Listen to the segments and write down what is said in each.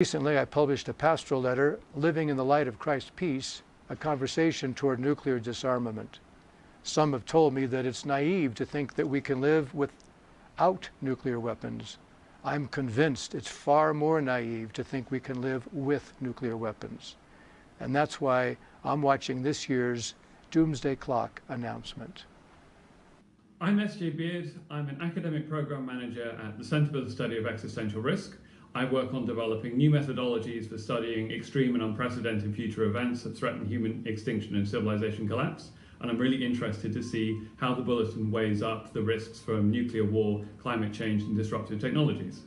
Recently, I published a pastoral letter, Living in the Light of Christ's Peace, a conversation toward nuclear disarmament. Some have told me that it's naive to think that we can live without nuclear weapons. I'm convinced it's far more naive to think we can live with nuclear weapons. And that's why I'm watching this year's Doomsday Clock announcement. I'm S.J. Beard. I'm an academic program manager at the Center for the Study of Existential Risk. I work on developing new methodologies for studying extreme and unprecedented future events that threaten human extinction and civilization collapse. And I'm really interested to see how the Bulletin weighs up the risks from nuclear war, climate change, and disruptive technologies.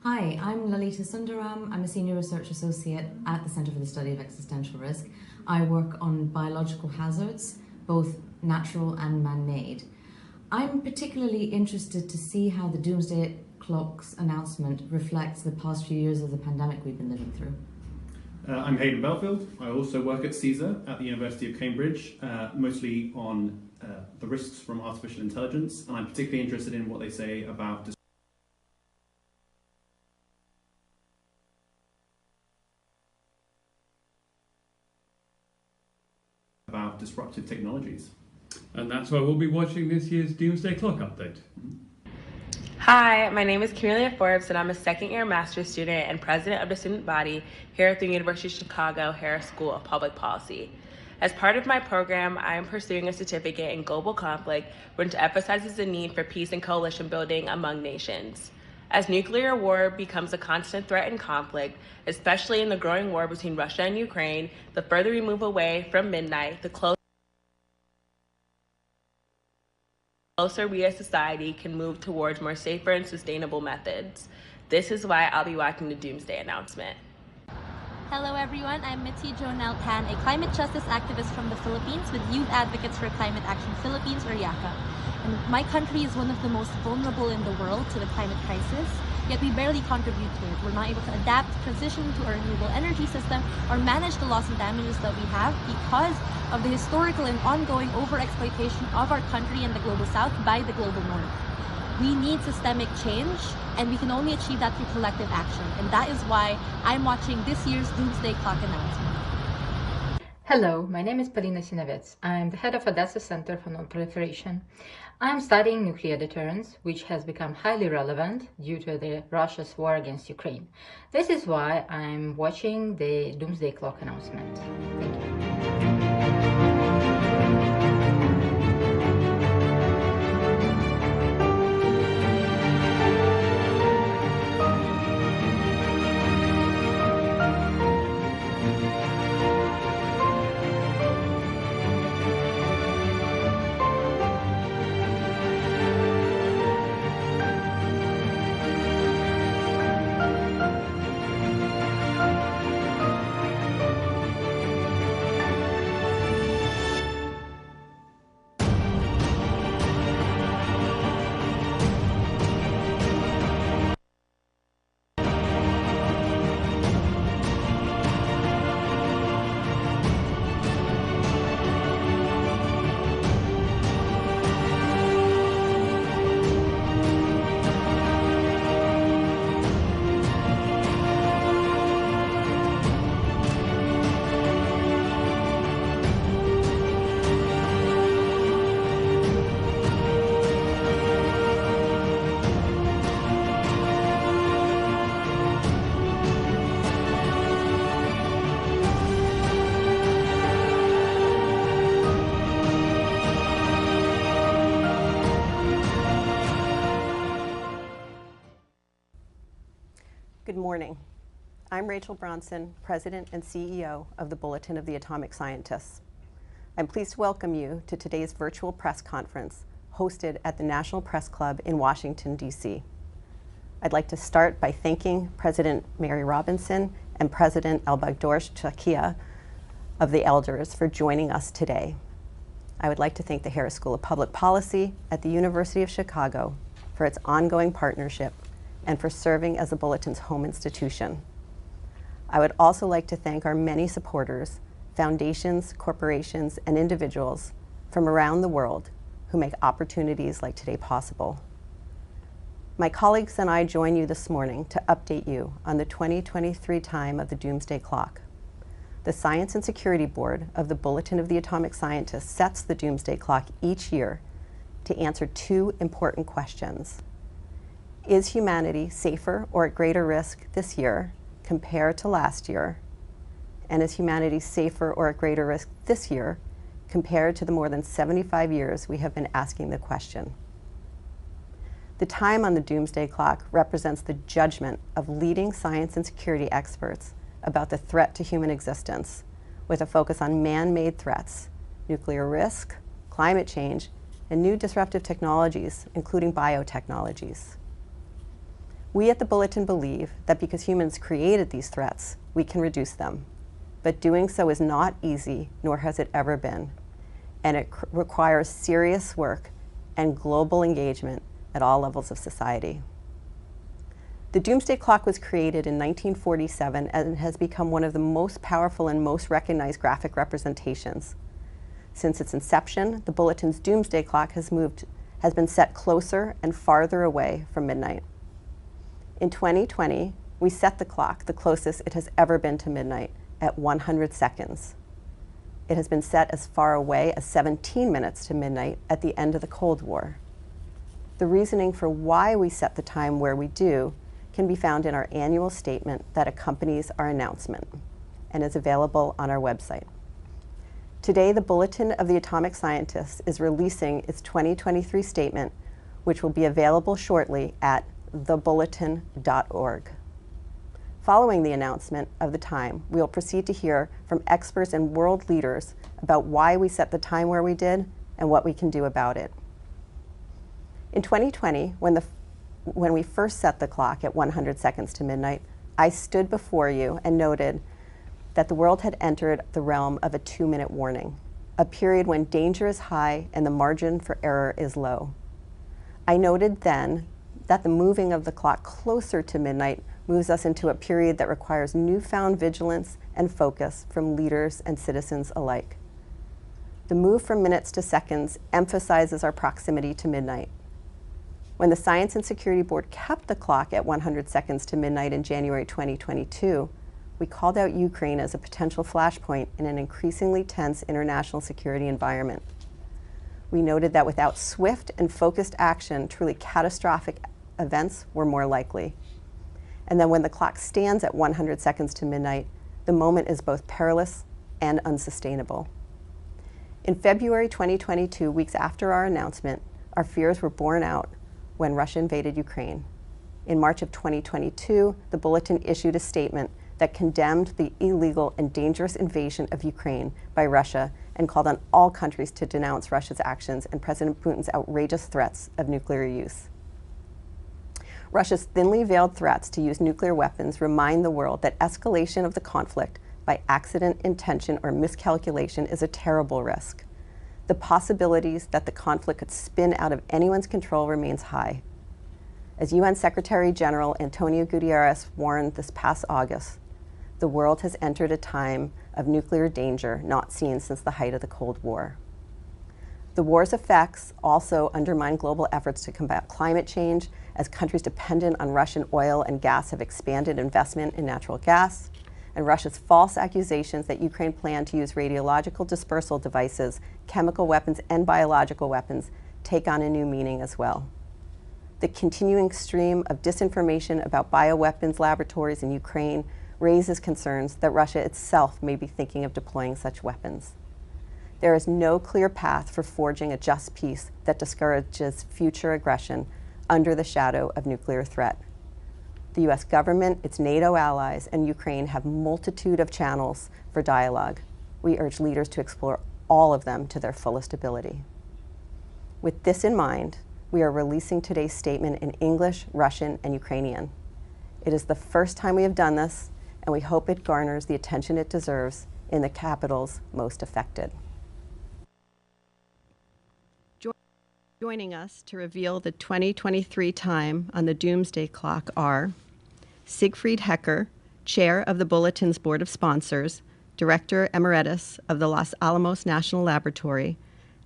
Hi, I'm Lalita Sundaram. I'm a Senior Research Associate at the Center for the Study of Existential Risk. I work on biological hazards, both natural and man-made. I'm particularly interested to see how the Doomsday Clock's announcement reflects the past few years of the pandemic we've been living through. I'm Hayden Belfield. I also work at CSER at the University of Cambridge, mostly on the risks from artificial intelligence, and I'm particularly interested in what they say about disruptive technologies. And that's why we'll be watching this year's Doomsday Clock update. Hi, my name is Camelia Forbes, and I'm a second-year master's student and president of the student body here at the University of Chicago Harris School of Public Policy. As part of my program, I am pursuing a certificate in global conflict, which emphasizes the need for peace and coalition building among nations. As nuclear war becomes a constant threat and conflict, especially in the growing war between Russia and Ukraine, the further we move away from midnight, the closer we as society can move towards more safer and sustainable methods. This is why I'll be watching the Doomsday announcement. Hello everyone, I'm Mitzi Jonelle Tan, a climate justice activist from the Philippines with Youth Advocates for Climate Action Philippines, or YACA. And my country is one of the most vulnerable in the world to the climate crisis, yet we barely contribute to it. We're not able to adapt, transition to a renewable energy system, or manage the loss and damages that we have because of the historical and ongoing overexploitation of our country and the global south by the global north. We need systemic change, and we can only achieve that through collective action. And that is why I'm watching this year's Doomsday Clock announcement. Hello, my name is Polina Sinavets. I'm the head of Odessa Center for Non-Proliferation. I'm studying nuclear deterrence, which has become highly relevant due to Russia's war against Ukraine. This is why I'm watching the Doomsday Clock announcement. Thank you. Good morning. I'm Rachel Bronson, President and CEO of the Bulletin of the Atomic Scientists. I'm pleased to welcome you to today's virtual press conference hosted at the National Press Club in Washington, D.C. I'd like to start by thanking President Mary Robinson and President Elbagdor Chakia of the Elders for joining us today. I would like to thank the Harris School of Public Policy at the University of Chicago for its ongoing partnership and for serving as the Bulletin's home institution. I would also like to thank our many supporters, foundations, corporations, and individuals from around the world who make opportunities like today possible. My colleagues and I join you this morning to update you on the 2023 time of the Doomsday Clock. The Science and Security Board of the Bulletin of the Atomic Scientists sets the Doomsday Clock each year to answer two important questions. Is humanity safer or at greater risk this year compared to last year? And is humanity safer or at greater risk this year compared to the more than 75 years we have been asking the question? The time on the Doomsday Clock represents the judgment of leading science and security experts about the threat to human existence, with a focus on man-made threats, nuclear risk, climate change, and new disruptive technologies, including biotechnologies. We at the Bulletin believe that because humans created these threats, we can reduce them. But doing so is not easy, nor has it ever been. And it requires serious work and global engagement at all levels of society. The Doomsday Clock was created in 1947 and has become one of the most powerful and most recognized graphic representations. Since its inception, the Bulletin's Doomsday Clock has been set closer and farther away from midnight. In 2020, we set the clock the closest it has ever been to midnight, at 100 seconds. It has been set as far away as 17 minutes to midnight at the end of the Cold War. The reasoning for why we set the time where we do can be found in our annual statement that accompanies our announcement and is available on our website. Today, the Bulletin of the Atomic Scientists is releasing its 2023 statement, which will be available shortly at thebulletin.org. Following the announcement of the time, we will proceed to hear from experts and world leaders about why we set the time where we did and what we can do about it. In 2020, when we first set the clock at 100 seconds to midnight, I stood before you and noted that the world had entered the realm of a 2-minute warning, a period when danger is high and the margin for error is low. I noted then that the moving of the clock closer to midnight moves us into a period that requires newfound vigilance and focus from leaders and citizens alike. The move from minutes to seconds emphasizes our proximity to midnight. When the Science and Security Board kept the clock at 100 seconds to midnight in January 2022, we called out Ukraine as a potential flashpoint in an increasingly tense international security environment. We noted that without swift and focused action, truly catastrophic events were more likely. And then when the clock stands at 100 seconds to midnight, the moment is both perilous and unsustainable. In February 2022, weeks after our announcement, our fears were borne out when Russia invaded Ukraine. In March of 2022, the Bulletin issued a statement that condemned the illegal and dangerous invasion of Ukraine by Russia and called on all countries to denounce Russia's actions and President Putin's outrageous threats of nuclear use. Russia's thinly veiled threats to use nuclear weapons remind the world that escalation of the conflict by accident, intention, or miscalculation is a terrible risk. The possibilities that the conflict could spin out of anyone's control remains high. As UN Secretary General Antonio Guterres warned this past August, the world has entered a time of nuclear danger not seen since the height of the Cold War. The war's effects also undermine global efforts to combat climate change as countries dependent on Russian oil and gas have expanded investment in natural gas, and Russia's false accusations that Ukraine planned to use radiological dispersal devices, chemical weapons, and biological weapons take on a new meaning as well. The continuing stream of disinformation about bioweapons laboratories in Ukraine raises concerns that Russia itself may be thinking of deploying such weapons. There is no clear path for forging a just peace that discourages future aggression under the shadow of nuclear threat. The US government, its NATO allies, and Ukraine have a multitude of channels for dialogue. We urge leaders to explore all of them to their fullest ability. With this in mind, we are releasing today's statement in English, Russian, and Ukrainian. It is the first time we have done this, and we hope it garners the attention it deserves in the capitals most affected. Joining us to reveal the 2023 time on the Doomsday Clock are Siegfried Hecker, Chair of the Bulletin's Board of Sponsors, Director Emeritus of the Los Alamos National Laboratory,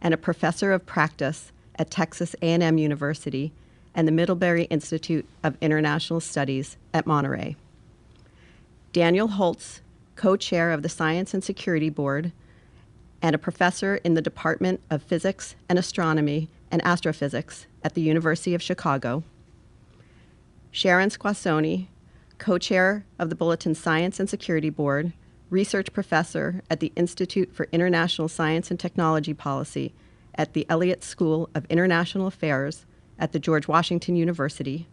and a Professor of Practice at Texas A&M University, and the Middlebury Institute of International Studies at Monterey. Daniel Holtz, co-chair of the Science and Security Board and a professor in the Department of Physics and Astronomy and Astrophysics at the University of Chicago. Sharon Squassoni, co-chair of the Bulletin Science and Security Board, research professor at the Institute for International Science and Technology Policy at the Elliott School of International Affairs at the George Washington University.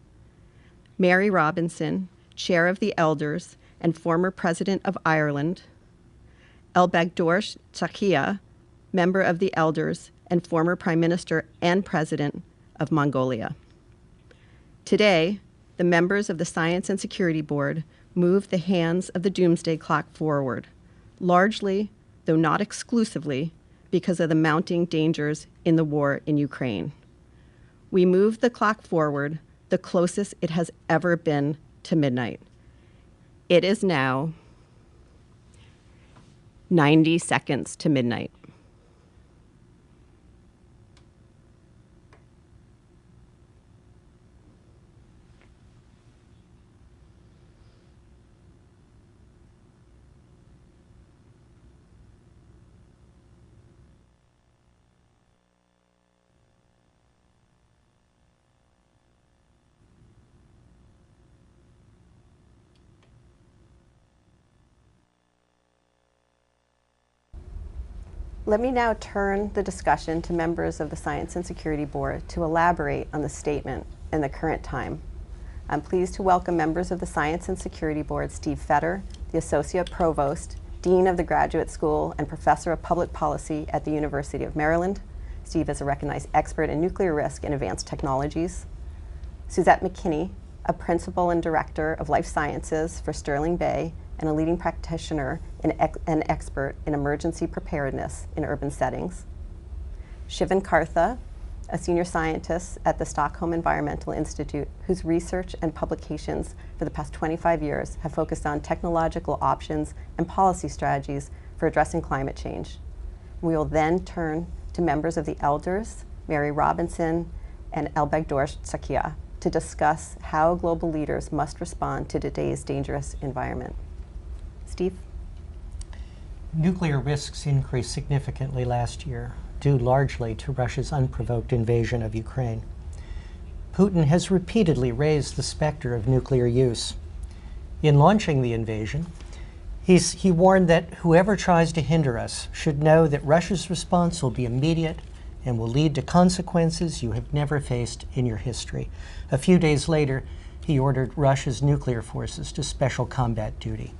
Mary Robinson, chair of the Elders and former president of Ireland. Elbegdor Tsakhia, member of the Elders and former prime minister and president of Mongolia. Today, the members of the Science and Security Board move the hands of the Doomsday Clock forward, largely, though not exclusively, because of the mounting dangers in the war in Ukraine. We move the clock forward the closest it has ever been to midnight. It is now 90 seconds to midnight. Let me now turn the discussion to members of the Science and Security Board to elaborate on the statement in the current time. I'm pleased to welcome members of the Science and Security Board, Steve Fetter, the Associate Provost, Dean of the Graduate School, and Professor of Public Policy at the University of Maryland. Steve is a recognized expert in nuclear risk and advanced technologies. Suzette McKinney, a Principal and Director of Life Sciences for Sterling Bay, and a leading practitioner and expert in emergency preparedness in urban settings. Shivan Kartha, a senior scientist at the Stockholm Environmental Institute, whose research and publications for the past 25 years have focused on technological options and policy strategies for addressing climate change. We will then turn to members of the Elders, Mary Robinson and Elbegdor Tsakhia, to discuss how global leaders must respond to today's dangerous environment. Steve? Nuclear risks increased significantly last year, due largely to Russia's unprovoked invasion of Ukraine. Putin has repeatedly raised the specter of nuclear use. In launching the invasion, he warned that whoever tries to hinder us should know that Russia's response will be immediate and will lead to consequences you have never faced in your history. A few days later, he ordered Russia's nuclear forces to special combat duty.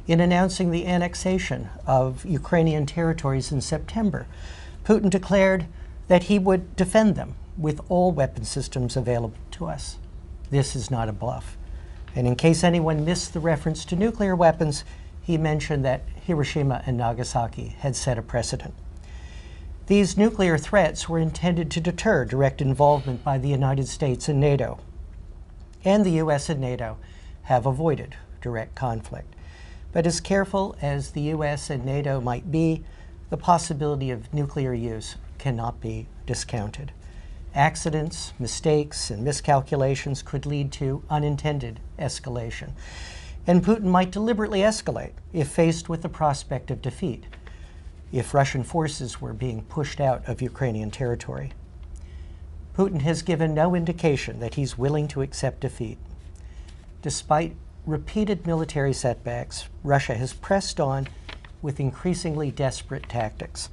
In announcing the annexation of Ukrainian territories in September, Putin declared that he would defend them with all weapon systems available to us. This is not a bluff. And in case anyone missed the reference to nuclear weapons, he mentioned that Hiroshima and Nagasaki had set a precedent. These nuclear threats were intended to deter direct involvement by the United States and NATO. And the US and NATO have avoided direct conflict. But as careful as the US and NATO might be, the possibility of nuclear use cannot be discounted. Accidents, mistakes, and miscalculations could lead to unintended escalation. And Putin might deliberately escalate if faced with the prospect of defeat, if Russian forces were being pushed out of Ukrainian territory. Putin has given no indication that he's willing to accept defeat. Despite repeated military setbacks, Russia has pressed on with increasingly desperate tactics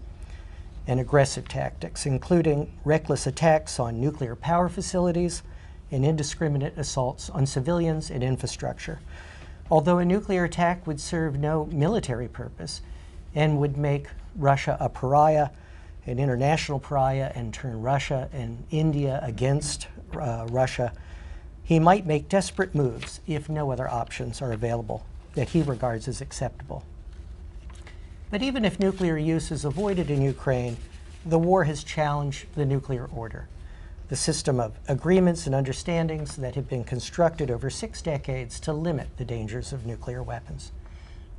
and aggressive tactics, including reckless attacks on nuclear power facilities and indiscriminate assaults on civilians and infrastructure. Although a nuclear attack would serve no military purpose and would make Russia a pariah, an international pariah, and turn Russia and India against Russia, he might make desperate moves if no other options are available that he regards as acceptable. But even if nuclear use is avoided in Ukraine, the war has challenged the nuclear order, the system of agreements and understandings that have been constructed over 6 decades to limit the dangers of nuclear weapons.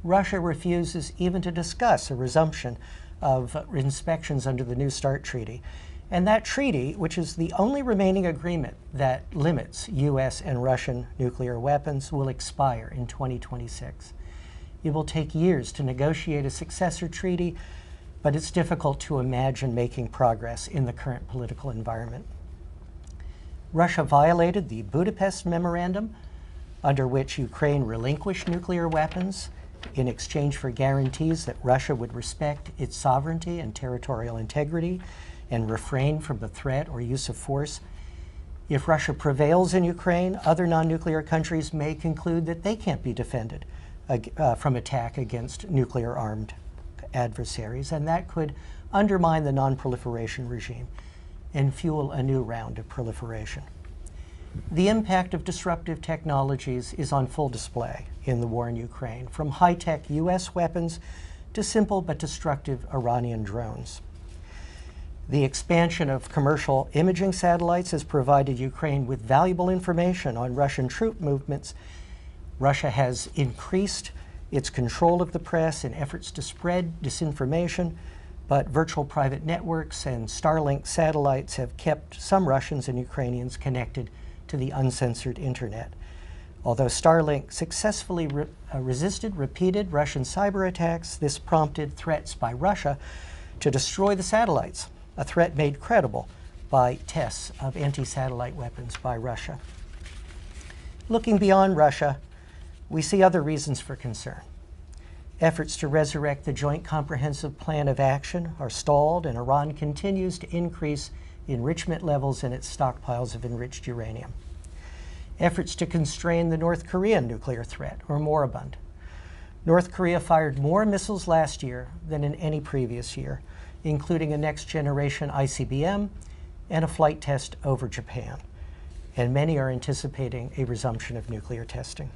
Russia refuses even to discuss a resumption of inspections under the New START Treaty And that treaty, which is the only remaining agreement that limits U.S. and Russian nuclear weapons, will expire in 2026. It will take years to negotiate a successor treaty, but it's difficult to imagine making progress in the current political environment. Russia violated the Budapest Memorandum, under which Ukraine relinquished nuclear weapons in exchange for guarantees that Russia would respect its sovereignty and territorial integrity and refrain from the threat or use of force. If Russia prevails in Ukraine, other non-nuclear countries may conclude that they can't be defended from attack against nuclear-armed adversaries, and that could undermine the non-proliferation regime and fuel a new round of proliferation. The impact of disruptive technologies is on full display in the war in Ukraine, from high-tech U.S. weapons to simple but destructive Iranian drones. The expansion of commercial imaging satellites has provided Ukraine with valuable information on Russian troop movements. Russia has increased its control of the press in efforts to spread disinformation, but virtual private networks and Starlink satellites have kept some Russians and Ukrainians connected to the uncensored internet. Although Starlink successfully resisted repeated Russian cyber attacks, this prompted threats by Russia to destroy the satellites, a threat made credible by tests of anti-satellite weapons by Russia. Looking beyond Russia, we see other reasons for concern. Efforts to resurrect the Joint Comprehensive Plan of Action are stalled, and Iran continues to increase enrichment levels in its stockpiles of enriched uranium. Efforts to constrain the North Korean nuclear threat are moribund. North Korea fired more missiles last year than in any previous year, including a next-generation ICBM and a flight test over Japan. And many are anticipating a resumption of nuclear testing.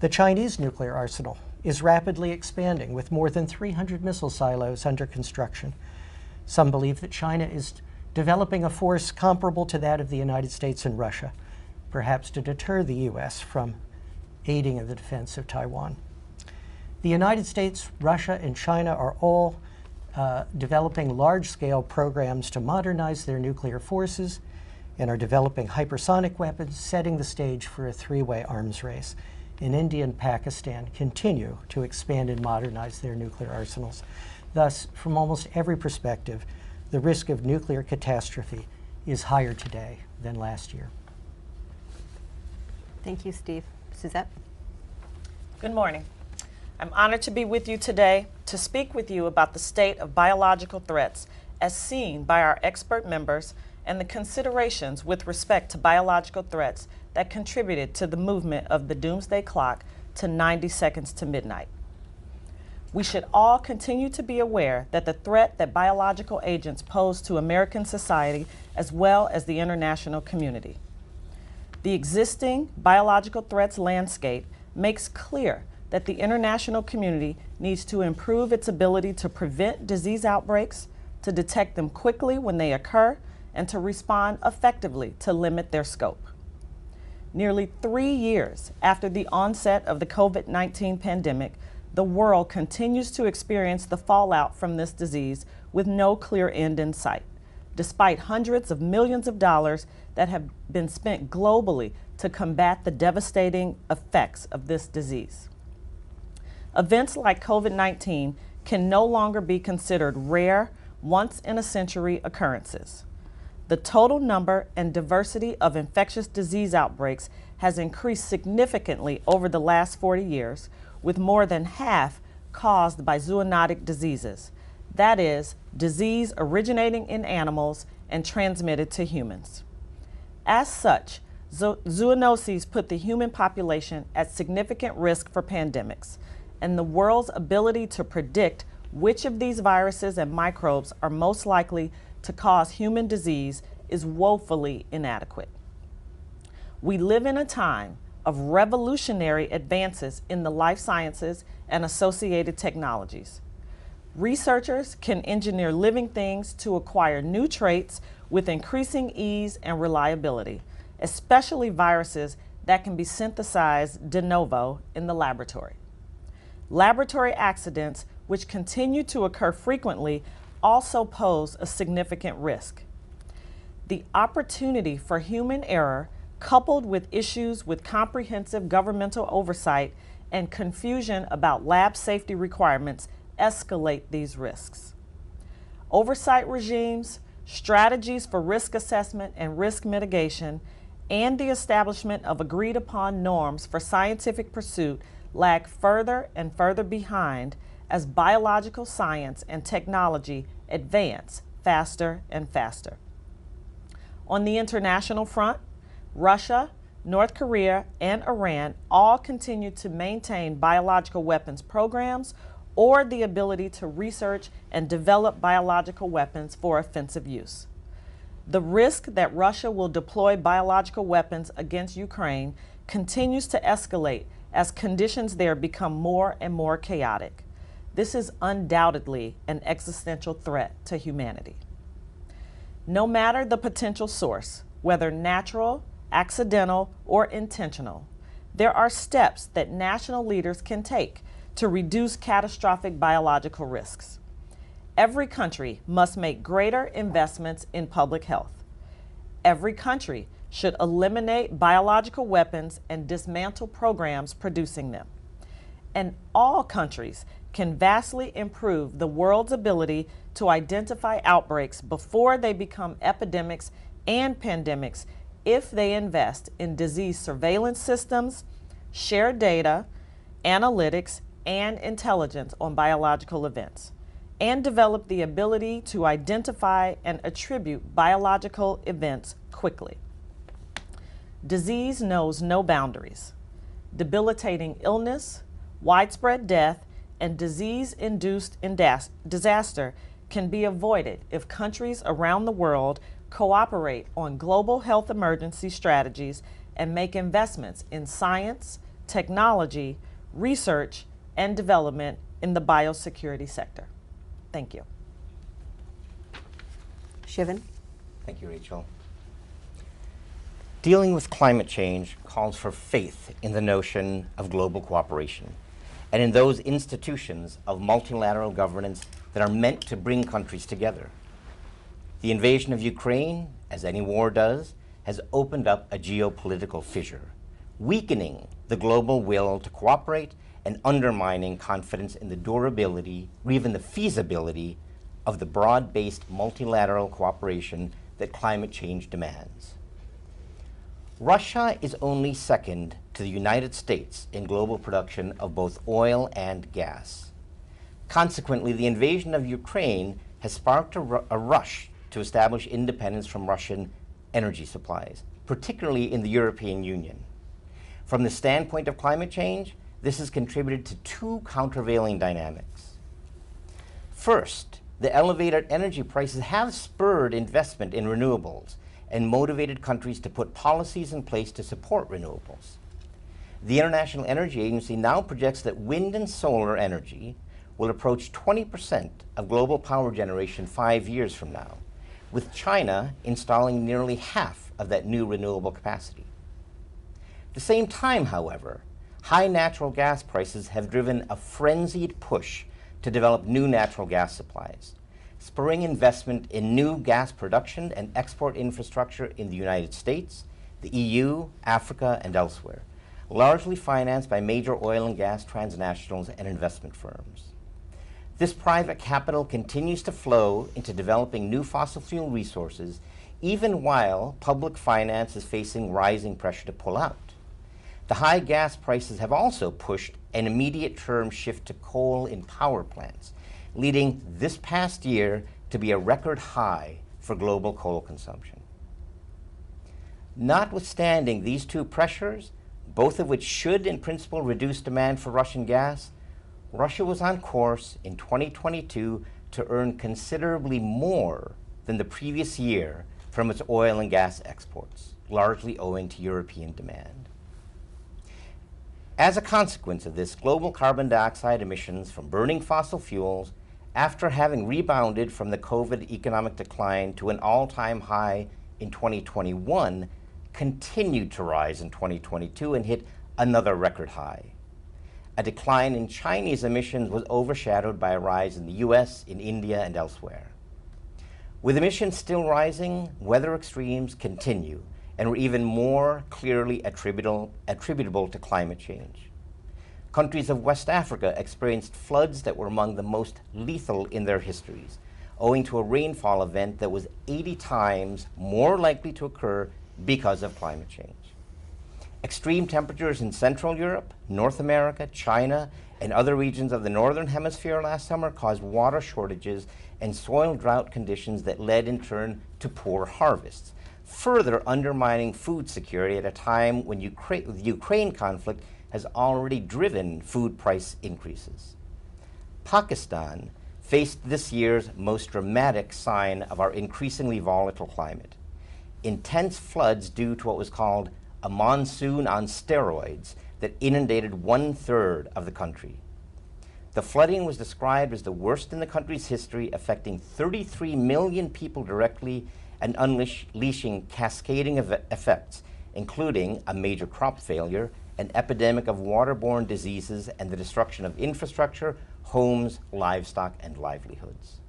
The Chinese nuclear arsenal is rapidly expanding, with more than 300 missile silos under construction. Some believe that China is developing a force comparable to that of the United States and Russia, perhaps to deter the U.S. from aiding in the defense of Taiwan. The United States, Russia, and China are all developing large-scale programs to modernize their nuclear forces and are developing hypersonic weapons, setting the stage for a three-way arms race. And India and Pakistan continue to expand and modernize their nuclear arsenals. Thus, from almost every perspective, the risk of nuclear catastrophe is higher today than last year. Thank you, Steve. Suzette? Good morning. I'm honored to be with you today to speak with you about the state of biological threats as seen by our expert members and the considerations with respect to biological threats that contributed to the movement of the Doomsday Clock to 90 seconds to midnight. We should all continue to be aware that the threat that biological agents pose to American society as well as the international community. The existing biological threats landscape makes clear that the international community needs to improve its ability to prevent disease outbreaks, to detect them quickly when they occur, and to respond effectively to limit their scope. Nearly 3 years after the onset of the COVID-19 pandemic, the world continues to experience the fallout from this disease with no clear end in sight, despite hundreds of millions of dollars that have been spent globally to combat the devastating effects of this disease. Events like COVID-19 can no longer be considered rare, once-in-a-century occurrences. The total number and diversity of infectious disease outbreaks has increased significantly over the last 40 years, with more than half caused by zoonotic diseases. That is, disease originating in animals and transmitted to humans. As such, zoonoses put the human population at significant risk for pandemics, and the world's ability to predict which of these viruses and microbes are most likely to cause human disease is woefully inadequate. We live in a time of revolutionary advances in the life sciences and associated technologies. Researchers can engineer living things to acquire new traits with increasing ease and reliability, especially viruses that can be synthesized de novo in the laboratory. Laboratory accidents, which continue to occur frequently, also pose a significant risk. The opportunity for human error, coupled with issues with comprehensive governmental oversight and confusion about lab safety requirements, escalate these risks. Oversight regimes, strategies for risk assessment and risk mitigation, and the establishment of agreed upon norms for scientific pursuit lag further and further behind as biological science and technology advance faster and faster. On the international front, Russia, North Korea, and Iran all continue to maintain biological weapons programs or the ability to research and develop biological weapons for offensive use. The risk that Russia will deploy biological weapons against Ukraine continues to escalate as conditions there become more and more chaotic. This is undoubtedly an existential threat to humanity. No matter the potential source, whether natural, accidental, or intentional, there are steps that national leaders can take to reduce catastrophic biological risks. Every country must make greater investments in public health. Every country should eliminate biological weapons and dismantle programs producing them. And all countries can vastly improve the world's ability to identify outbreaks before they become epidemics and pandemics if they invest in disease surveillance systems, share data, analytics, and intelligence on biological events, and develop the ability to identify and attribute biological events quickly. Disease knows no boundaries. Debilitating illness, widespread death, and disease-induced disaster can be avoided if countries around the world cooperate on global health emergency strategies and make investments in science, technology, research, and development in the biosecurity sector. Thank you. Shivan? Thank you, Rachel. Dealing with climate change calls for faith in the notion of global cooperation and in those institutions of multilateral governance that are meant to bring countries together. The invasion of Ukraine, as any war does, has opened up a geopolitical fissure, weakening the global will to cooperate and undermining confidence in the durability or even the feasibility of the broad-based multilateral cooperation that climate change demands. Russia is only second to the United States in global production of both oil and gas. Consequently, the invasion of Ukraine has sparked a rush to establish independence from Russian energy supplies, particularly in the European Union. From the standpoint of climate change, this has contributed to two countervailing dynamics. First, the elevated energy prices have spurred investment in renewables and motivated countries to put policies in place to support renewables. The International Energy Agency now projects that wind and solar energy will approach 20% of global power generation 5 years from now, with China installing nearly half of that new renewable capacity. At the same time, however, high natural gas prices have driven a frenzied push to develop new natural gas supplies, spurring investment in new gas production and export infrastructure in the United States, the EU, Africa, and elsewhere, largely financed by major oil and gas transnationals and investment firms. This private capital continues to flow into developing new fossil fuel resources, even while public finance is facing rising pressure to pull out. The high gas prices have also pushed an immediate term shift to coal in power plants, leading this past year to be a record high for global coal consumption. Notwithstanding these two pressures, both of which should in principle reduce demand for Russian gas, Russia was on course in 2022 to earn considerably more than the previous year from its oil and gas exports, largely owing to European demand. As a consequence of this, global carbon dioxide emissions from burning fossil fuels, after having rebounded from the COVID economic decline to an all-time high in 2021, continued to rise in 2022 and hit another record high. A decline in Chinese emissions was overshadowed by a rise in the US, in India, and elsewhere. With emissions still rising, weather extremes continue and are even more clearly attributable to climate change. Countries of West Africa experienced floods that were among the most lethal in their histories, owing to a rainfall event that was 80 times more likely to occur because of climate change. Extreme temperatures in Central Europe, North America, China, and other regions of the Northern Hemisphere last summer caused water shortages and soil drought conditions that led in turn to poor harvests, further undermining food security at a time when the Ukraine conflict has already driven food price increases. Pakistan faced this year's most dramatic sign of our increasingly volatile climate: intense floods due to what was called a monsoon on steroids that inundated 1/3 of the country. The flooding was described as the worst in the country's history, affecting 33 million people directly and unleashing cascading effects, including a major crop failure, an epidemic of waterborne diseases, and the destruction of infrastructure, homes, livestock, and livelihoods.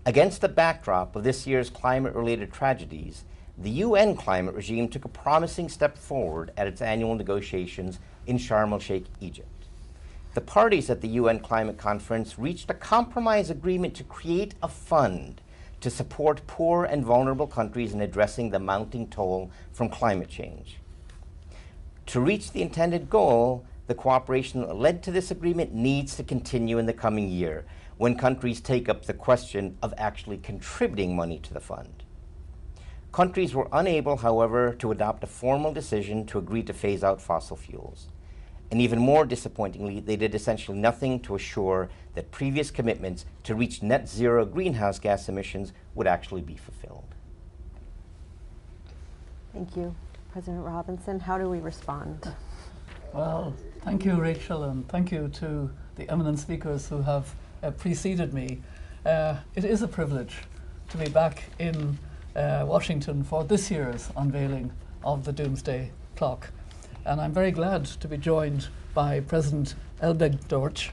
Against the backdrop of this year's climate-related tragedies, the UN climate regime took a promising step forward at its annual negotiations in Sharm el-Sheikh, Egypt. The parties at the UN Climate Conference reached a compromise agreement to create a fund to support poor and vulnerable countries in addressing the mounting toll from climate change. To reach the intended goal, the cooperation that led to this agreement needs to continue in the coming year, when countries take up the question of actually contributing money to the fund. Countries were unable, however, to adopt a formal decision to agree to phase out fossil fuels. And even more disappointingly, they did essentially nothing to assure that previous commitments to reach net zero greenhouse gas emissions would actually be fulfilled. Thank you. President Robinson, how do we respond? Well, thank you, Rachel, and thank you to the eminent speakers who have preceded me. It is a privilege to be back in Washington for this year's unveiling of the Doomsday Clock. And I'm very glad to be joined by President Elbegdorch.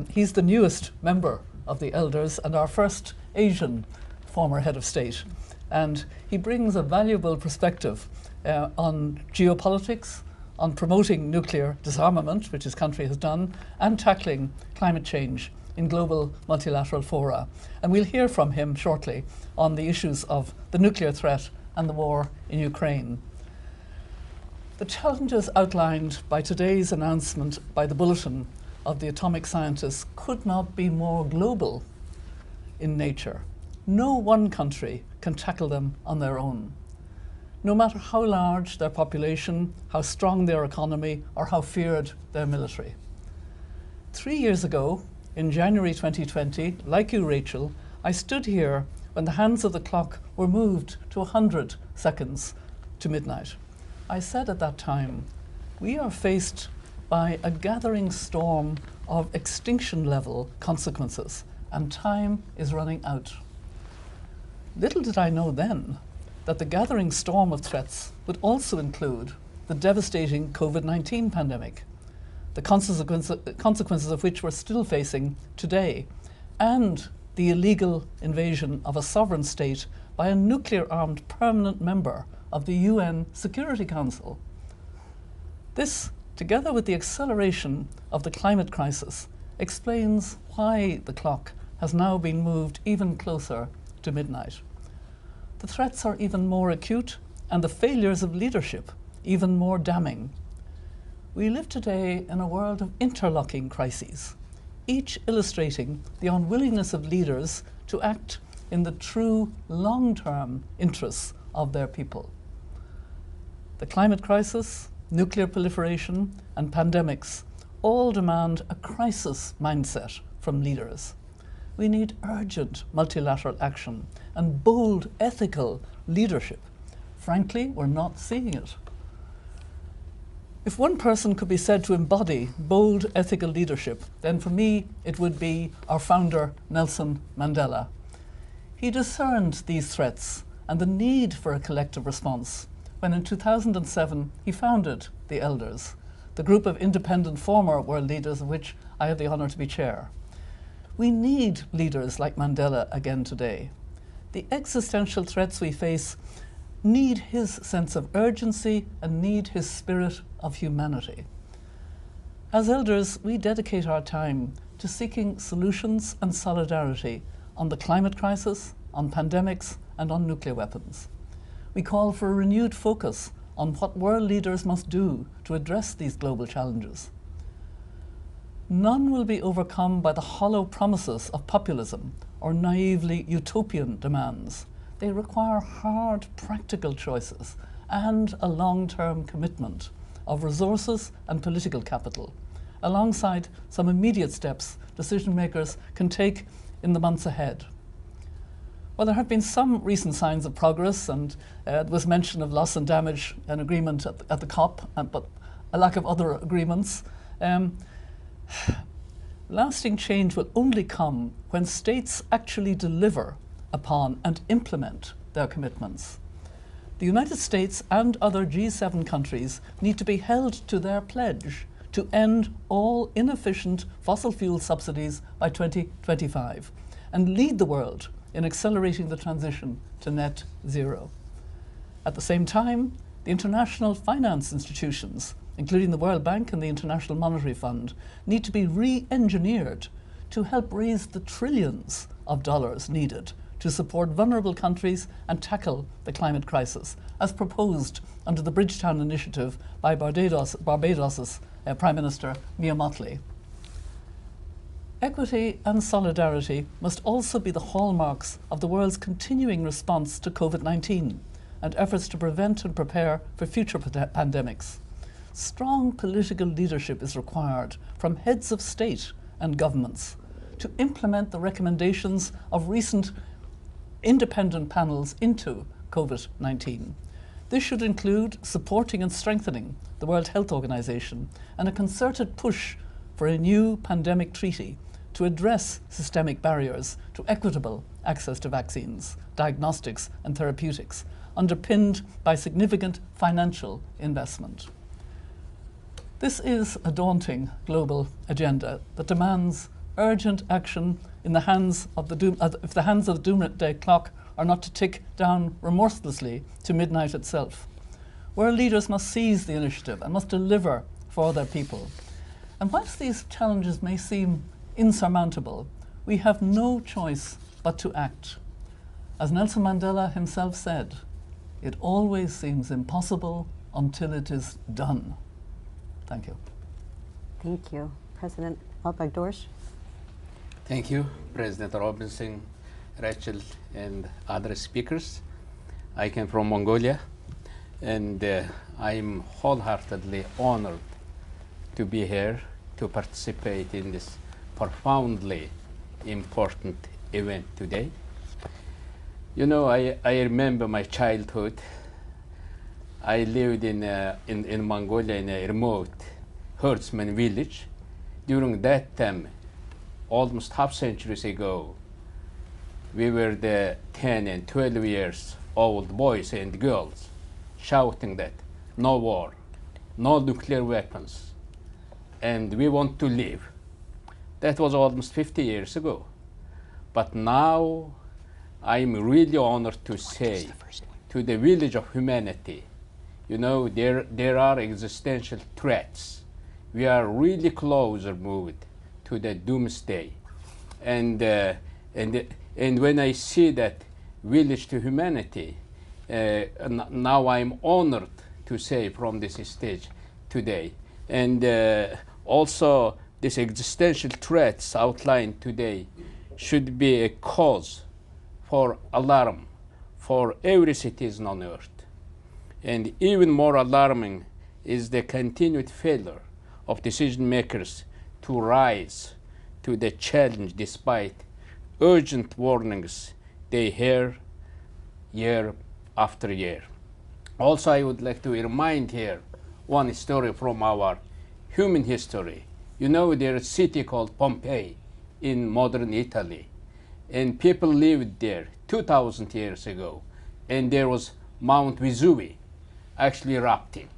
He's the newest member of the Elders and our first Asian former head of state. And he brings a valuable perspective on geopolitics, on promoting nuclear disarmament, which his country has done, and tackling climate change in global multilateral fora. And we'll hear from him shortly on the issues of the nuclear threat and the war in Ukraine. The challenges outlined by today's announcement by the Bulletin of the Atomic Scientists could not be more global in nature. No one country can tackle them on their own, no matter how large their population, how strong their economy, or how feared their military. 3 years ago, in January 2020, like you, Rachel, I stood here when the hands of the clock were moved to 100 seconds to midnight. I said at that time, we are faced by a gathering storm of extinction-level consequences, and time is running out. Little did I know then that the gathering storm of threats would also include the devastating COVID-19 pandemic, the consequences of which we're still facing today, and the illegal invasion of a sovereign state by a nuclear-armed permanent member of the UN Security Council. This, together with the acceleration of the climate crisis, explains why the clock has now been moved even closer to midnight. The threats are even more acute and the failures of leadership even more damning. We live today in a world of interlocking crises, each illustrating the unwillingness of leaders to act in the true long-term interests of their people. The climate crisis, nuclear proliferation, and pandemics all demand a crisis mindset from leaders. We need urgent multilateral action and bold ethical leadership. Frankly, we're not seeing it. If one person could be said to embody bold ethical leadership, then for me it would be our founder, Nelson Mandela. He discerned these threats and the need for a collective response when in 2007 he founded the Elders, the group of independent former world leaders of which I have the honour to be chair. We need leaders like Mandela again today. the existential threats we face need his sense of urgency and need his spirit of humanity. As elders, we dedicate our time to seeking solutions and solidarity on the climate crisis, on pandemics, and on nuclear weapons. We call for a renewed focus on what world leaders must do to address these global challenges. None will be overcome by the hollow promises of populism or naively utopian demands. They require hard, practical choices and a long-term commitment of resources and political capital, alongside some immediate steps decision makers can take in the months ahead. Well, there have been some recent signs of progress, and there was mention of loss and damage, an agreement at the COP, but a lack of other agreements. Lasting change will only come when states actually deliver upon and implement their commitments. The United States and other G7 countries need to be held to their pledge to end all inefficient fossil fuel subsidies by 2025 and lead the world in accelerating the transition to net zero. At the same time, the international finance institutions, including the World Bank and the International Monetary Fund, need to be re-engineered to help raise the trillions of dollars needed to support vulnerable countries and tackle the climate crisis, as proposed under the Bridgetown Initiative by Barbados's Prime Minister Mia Mottley. Equity and solidarity must also be the hallmarks of the world's continuing response to COVID-19 and efforts to prevent and prepare for future pandemics. Strong political leadership is required from heads of state and governments to implement the recommendations of recent independent panels into COVID-19. This should include supporting and strengthening the World Health Organization and a concerted push for a new pandemic treaty to address systemic barriers to equitable access to vaccines, diagnostics, and therapeutics, underpinned by significant financial investment. This is a daunting global agenda that demands urgent action in the hands of if the hands of the Doomsday Clock are not to tick down remorselessly to midnight itself. World leaders must seize the initiative and must deliver for their people. And whilst these challenges may seem insurmountable, we have no choice but to act. As Nelson Mandela himself said, it always seems impossible until it is done. Thank you. Thank you. President Al-Bagdosh. Thank you, President Robinson, Rachel, and other speakers. I came from Mongolia, and I'm wholeheartedly honored to be here to participate in this profoundly important event today. You know, I remember my childhood. I lived in Mongolia in a remote herdsman village. During that time, almost half centuries ago, we were the 10 and 12 years old boys and girls shouting that no war, no nuclear weapons, and we want to live. That was almost 50 years ago. But now I'm really honored to say to the village of humanity, you know, there are existential threats. We are really closer moved to the doomsday. And when I see that village to humanity, now I'm honored to say from this stage today. And also these existential threats outlined today should be a cause for alarm for every citizen on earth. And even more alarming is the continued failure of decision makers to rise to the challenge despite urgent warnings they hear year after year. Also, I would like to remind here one story from our human history. You know, there's a city called Pompeii in modern Italy, and people lived there 2,000 years ago, and there was Mount Vesuvius actually erupting.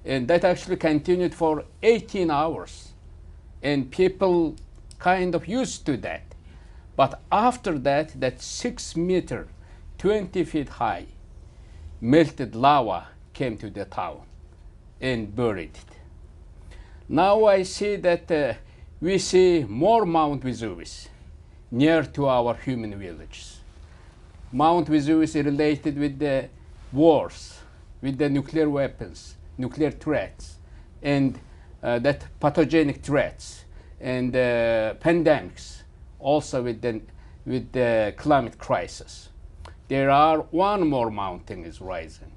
And that actually continued for 18 hours, and people kind of used to that. But after that, that 6 meter, 20 feet high, melted lava came to the town and buried it. Now I see that we see more Mount Vesuvius near to our human villages. Mount Vesuvius is related with the wars, with the nuclear weapons, nuclear threats, and that pathogenic threats, and pandemics, also with the climate crisis. There are one more mountain is rising.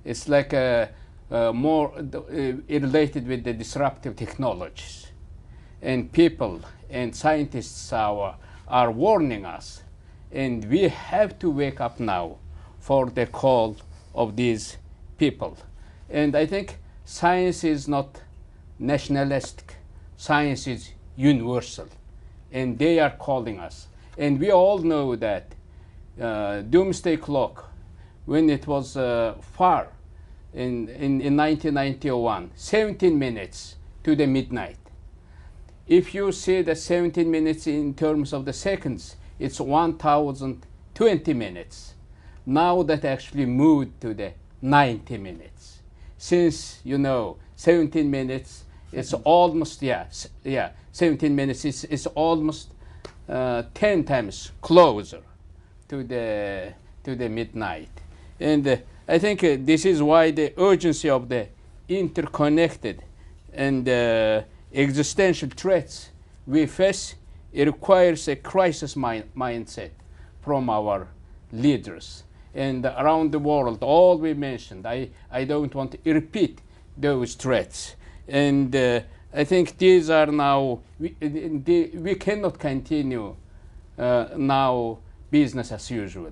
It's like more related with the disruptive technologies. And people and scientists are warning us. And we have to wake up now for the call of these people. And I think science is not nationalistic. Science is universal. And they are calling us. And we all know that Doomsday Clock, when it was far in 1991, 17 minutes to the midnight. If you see the 17 minutes in terms of the seconds, it's 1,020 minutes. Now that actually moved to the 90 minutes. Since, 17 minutes, it's almost, 17 minutes is almost 10 times closer to the midnight. And I think this is why the urgency of the interconnected and existential threats we face, it requires a crisis mindset from our leaders. And around the world, all we mentioned, I don't want to repeat those threats. And I think these are now, we cannot continue now business as usual.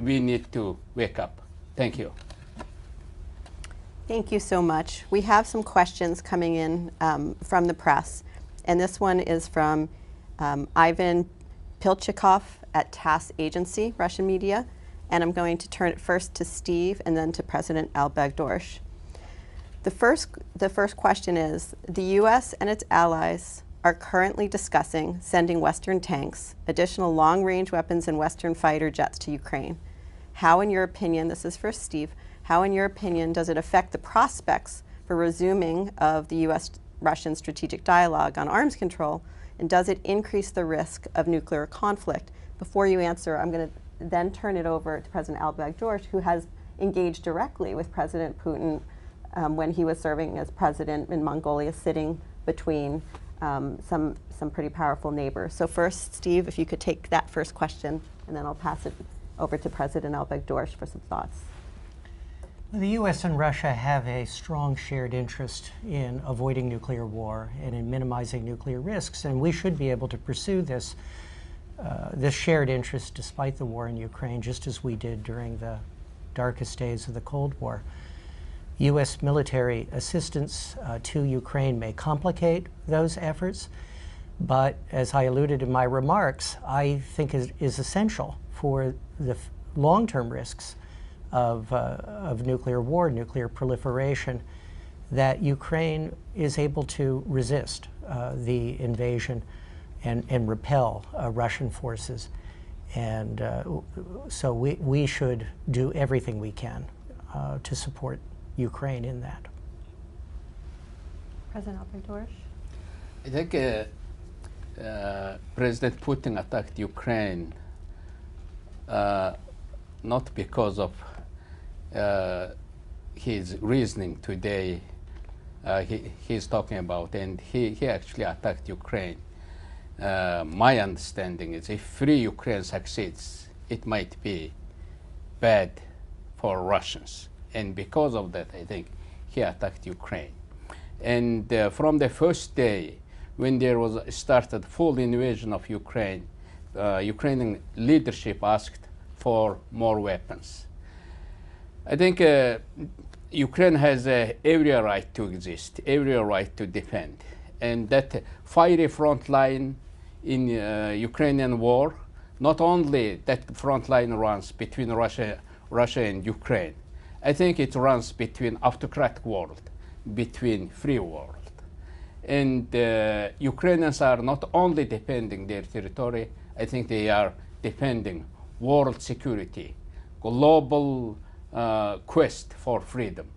We need to wake up. Thank you. Thank you so much. We have some questions coming in from the press. And this one is from Ivan Pilchikov at TASS Agency, Russian media. And I'm going to turn it first to Steve and then to President Al-Baghdorsh. The first question is, the US and its allies are currently discussing sending Western tanks, additional long-range weapons and Western fighter jets to Ukraine. How, in your opinion, this is for Steve, how, in your opinion, does it affect the prospects for resuming of the US-Russian strategic dialogue on arms control, and does it increase the risk of nuclear conflict? Before you answer, I'm going to then turn it over to President Al-Baghdorsh, who has engaged directly with President Putin when he was serving as president in Mongolia, sitting between some pretty powerful neighbors. So first, Steve, if you could take that first question, and then I'll pass it over to President Al-Baghdorsh for some thoughts. Well, the U.S. and Russia have a strong shared interest in avoiding nuclear war and in minimizing nuclear risks, and we should be able to pursue this shared interest despite the war in Ukraine, just as we did during the darkest days of the Cold War. U.S. military assistance to Ukraine may complicate those efforts, but as I alluded in my remarks, I think is essential for the long-term risks of nuclear war, nuclear proliferation, that Ukraine is able to resist the invasion and repel Russian forces. And so we should do everything we can to support Ukraine in that. President Al-Baghdorsh? I think President Putin attacked Ukraine not because of his reasoning today he's talking about, and he actually attacked Ukraine. My understanding is if free Ukraine succeeds, it might be bad for Russians. And because of that, I think he attacked Ukraine. And from the first day, when there was started full invasion of Ukraine, Ukrainian leadership asked for more weapons. I think Ukraine has every right to exist, every right to defend. And that fiery front line in Ukrainian war, not only that front line runs between Russia and Ukraine, I think it runs between autocratic world, between free world. And Ukrainians are not only defending their territory, I think they are defending world security, global quest for freedom.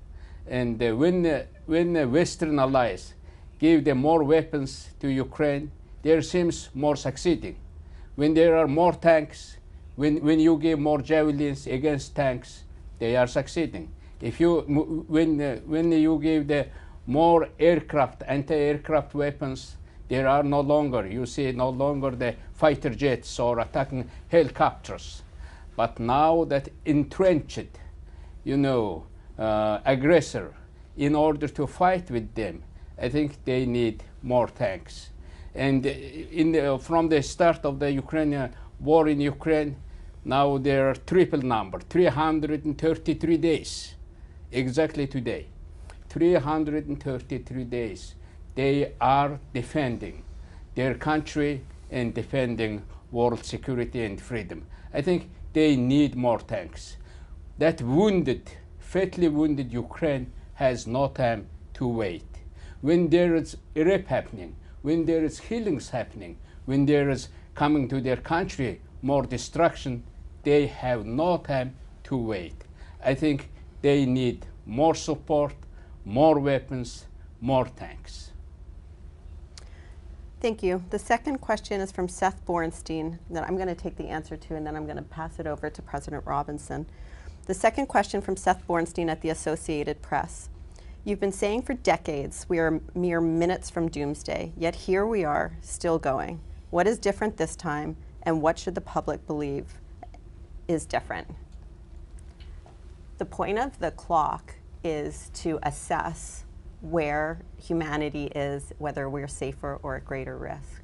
And when Western allies give them more weapons to Ukraine, there seems more succeeding. When there are more tanks, when you give more javelins against tanks, they are succeeding. If you, when you give the more aircraft, anti-aircraft weapons, there are no longer, you see no longer the fighter jets or attacking helicopters. But now that entrenched, aggressor, in order to fight with them, I think they need more tanks. And from the start of the Ukrainian war in Ukraine, now there are triple number, 333 days, exactly today. 333 days. They are defending their country and defending world security and freedom. I think they need more tanks. That fatally wounded Ukraine has no time to wait. When there is rape happening, when there is healings happening, when there is coming to their country more destruction, they have no time to wait. I think they need more support, more weapons, more tanks. Thank you. The second question is from Seth Borenstein that I'm going to take the answer to, and then I'm going to pass it over to President Robinson. The second question from Seth Borenstein at the Associated Press. You've been saying for decades we are mere minutes from doomsday, yet here we are, still going. What is different this time, and what should the public believe is different? The point of the clock is to assess where humanity is, whether we're safer or at greater risk.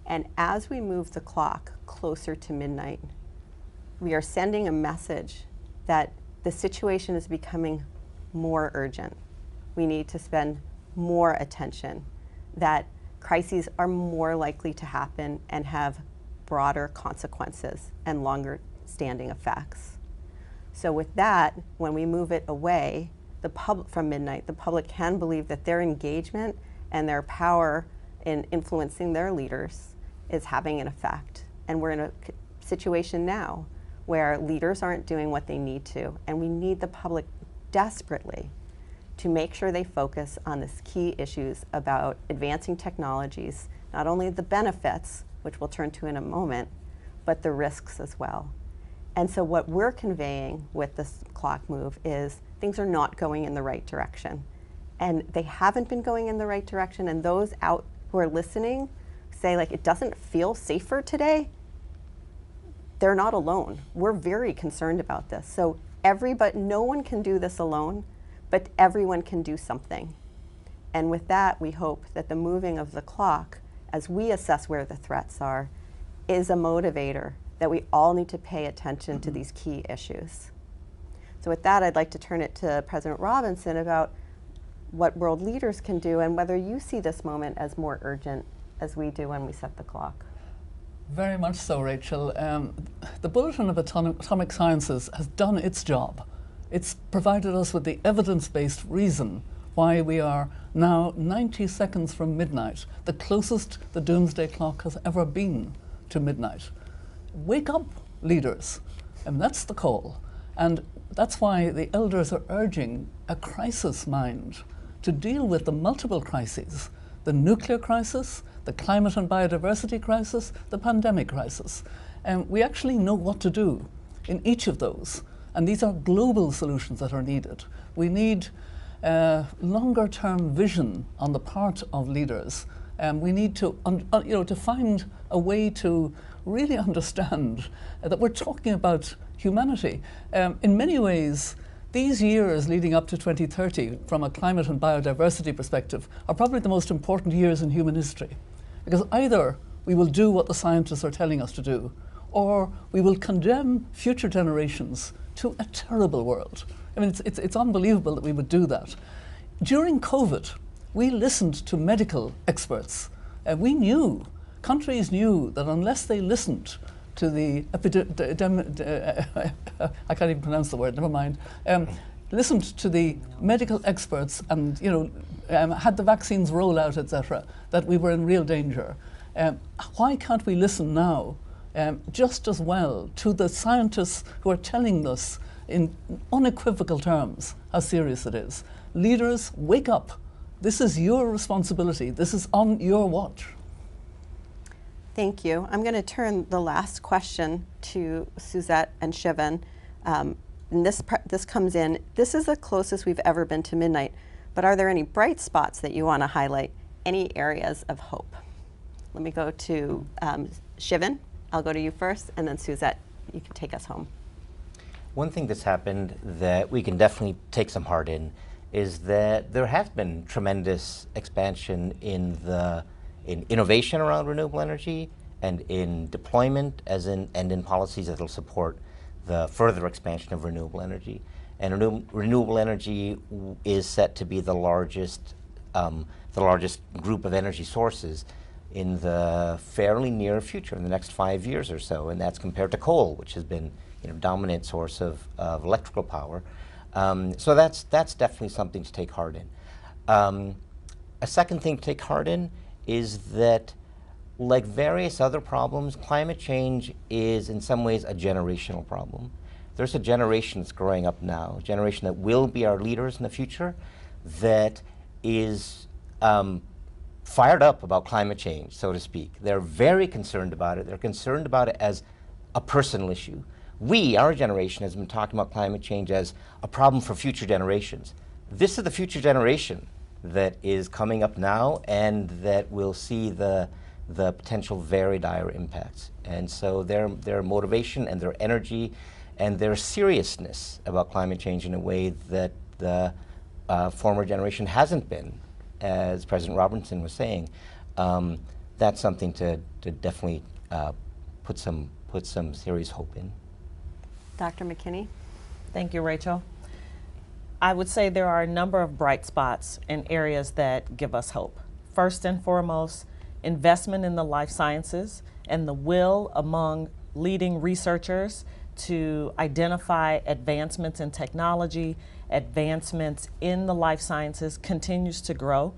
And as we move the clock closer to midnight, we are sending a message that the situation is becoming more urgent. We need to spend more attention, that crises are more likely to happen and have broader consequences and longer standing effects. So with that, when we move it away from midnight, the public can believe that their engagement and their power in influencing their leaders is having an effect. And we're in a situation now where leaders aren't doing what they need to, and we need the public desperately to make sure they focus on these key issues about advancing technologies, not only the benefits, which we'll turn to in a moment, but the risks as well. And so what we're conveying with this clock move is things are not going in the right direction. And they haven't been going in the right direction, and those out who are listening say, like, it doesn't feel safer today. They're not alone. We're very concerned about this. So no one can do this alone, but everyone can do something. And with that, we hope that the moving of the clock, as we assess where the threats are, is a motivator that we all need to pay attention to these key issues. So with that, I'd like to turn it to President Robinson about what world leaders can do and whether you see this moment as more urgent as we do when we set the clock. Very much so, Rachel. The Bulletin of Atomic Scientists has done its job. It's provided us with the evidence-based reason why we are now 90 seconds from midnight, the closest the Doomsday Clock has ever been to midnight. Wake up, leaders. And that's the call. And that's why the elders are urging a crisis mind to deal with the multiple crises, the nuclear crisis, the climate and biodiversity crisis, the pandemic crisis. And we actually know what to do in each of those. And these are global solutions that are needed. We need longer-term vision on the part of leaders. We need to, to find a way to really understand that we're talking about humanity. In many ways, these years leading up to 2030, from a climate and biodiversity perspective, are probably the most important years in human history. Because either we will do what the scientists are telling us to do, or we will condemn future generations to a terrible world. I mean, it's unbelievable that we would do that. During COVID, we listened to medical experts. Countries knew that unless they listened to the I can't even pronounce the word, never mind. listened to the medical experts and, you know, had the vaccines roll out, etc., that we were in real danger. Why can't we listen now just as well to the scientists who are telling us in unequivocal terms how serious it is? Leaders, wake up. This is your responsibility. This is on your watch. Thank you. I'm going to turn the last question to Suzette and Shivan. And this comes in, this is the closest we've ever been to midnight, but are there any bright spots that you want to highlight? Any areas of hope? Let me go to Shivan. I'll go to you first, and then Suzette, you can take us home. One thing that's happened that we can definitely take some heart in is that there has been tremendous expansion in innovation around renewable energy and in deployment and in policies that will support the further expansion of renewable energy. And renewable energy is set to be the largest group of energy sources in the fairly near future, in the next 5 years or so, and that's compared to coal, which has been, you know, dominant source of electrical power. So that's definitely something to take heart in. A second thing to take heart in is that, like various other problems, climate change is in some ways a generational problem. There's a generation that's growing up now, a generation that will be our leaders in the future, that is fired up about climate change, so to speak. They're very concerned about it. They're concerned about it as a personal issue. We, our generation, has been talking about climate change as a problem for future generations. This is the future generation that is coming up now and that will see the potential very dire impacts. And so their motivation and their energy and their seriousness about climate change in a way that the former generation hasn't been, as President Robinson was saying, that's something to definitely put some serious hope in. Dr. McKinney? Thank you, Rachel. I would say there are a number of bright spots in areas that give us hope. First and foremost, investment in the life sciences and the will among leading researchers to identify advancements in technology, advancements in the life sciences continues to grow.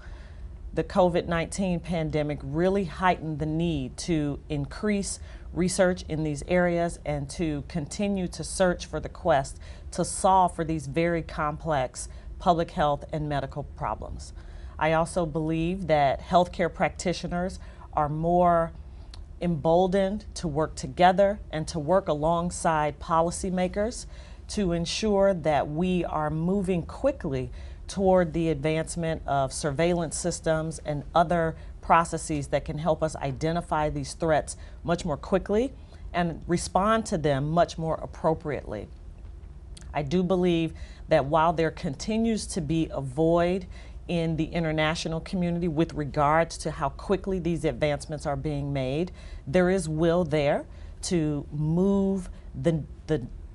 The COVID-19 pandemic really heightened the need to increase research in these areas and to continue to search for the quest to solve for these very complex public health and medical problems. I also believe that healthcare practitioners are more emboldened to work together and to work alongside policymakers to ensure that we are moving quickly toward the advancement of surveillance systems and other processes that can help us identify these threats much more quickly and respond to them much more appropriately. I do believe that while there continues to be a void in the international community with regards to how quickly these advancements are being made, there is will there to move the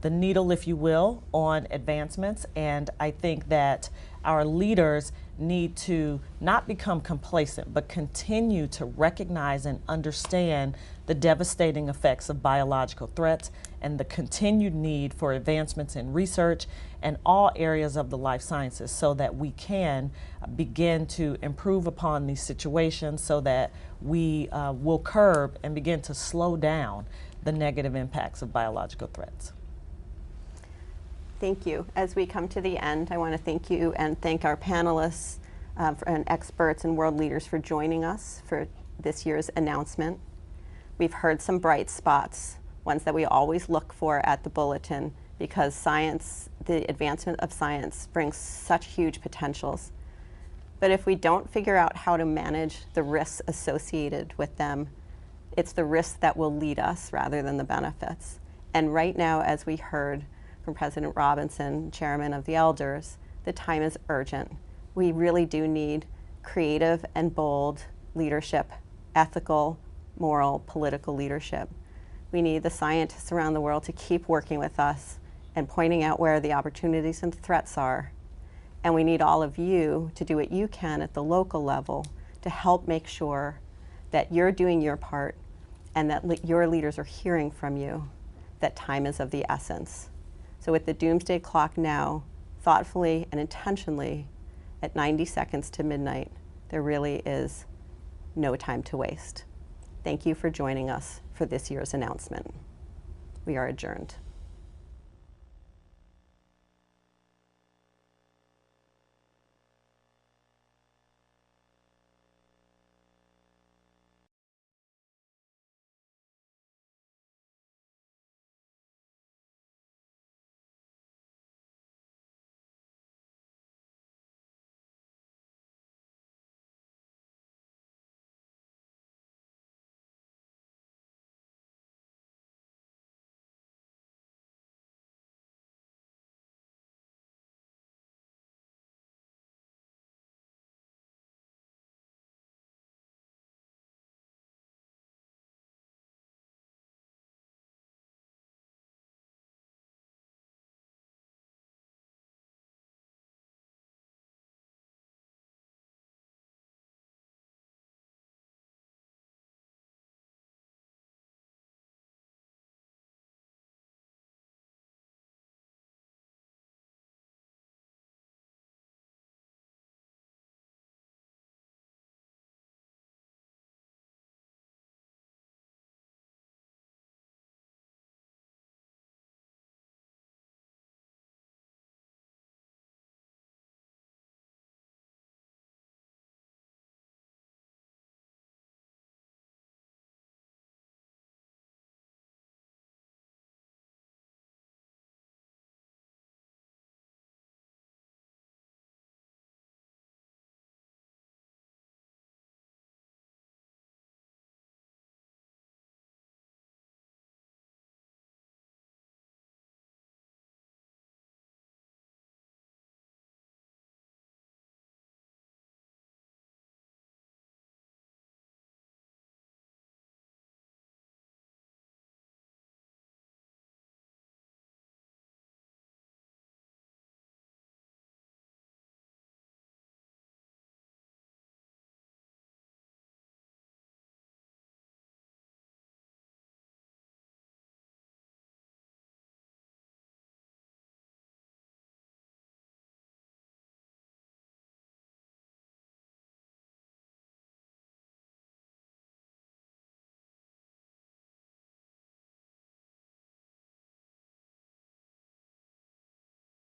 needle, if you will, on advancements. And I think that our leaders need to not become complacent, but continue to recognize and understand the devastating effects of biological threats and the continued need for advancements in research and all areas of the life sciences so that we can begin to improve upon these situations so that we will curb and begin to slow down the negative impacts of biological threats. Thank you. As we come to the end, I want to thank you and thank our panelists and experts and world leaders for joining us for this year's announcement. We've heard some bright spots, ones that we always look for at the Bulletin, because science, the advancement of science, brings such huge potentials. But if we don't figure out how to manage the risks associated with them, it's the risks that will lead us rather than the benefits. And right now, as we heard from President Robinson, Chairman of the Elders, the time is urgent. We really do need creative and bold leadership, ethical, moral, political leadership. We need the scientists around the world to keep working with us and pointing out where the opportunities and threats are. And we need all of you to do what you can at the local level to help make sure that you're doing your part and that your leaders are hearing from you that time is of the essence. So with the Doomsday Clock now thoughtfully and intentionally at 90 seconds to midnight, there really is no time to waste. Thank you for joining us for this year's announcement. We are adjourned.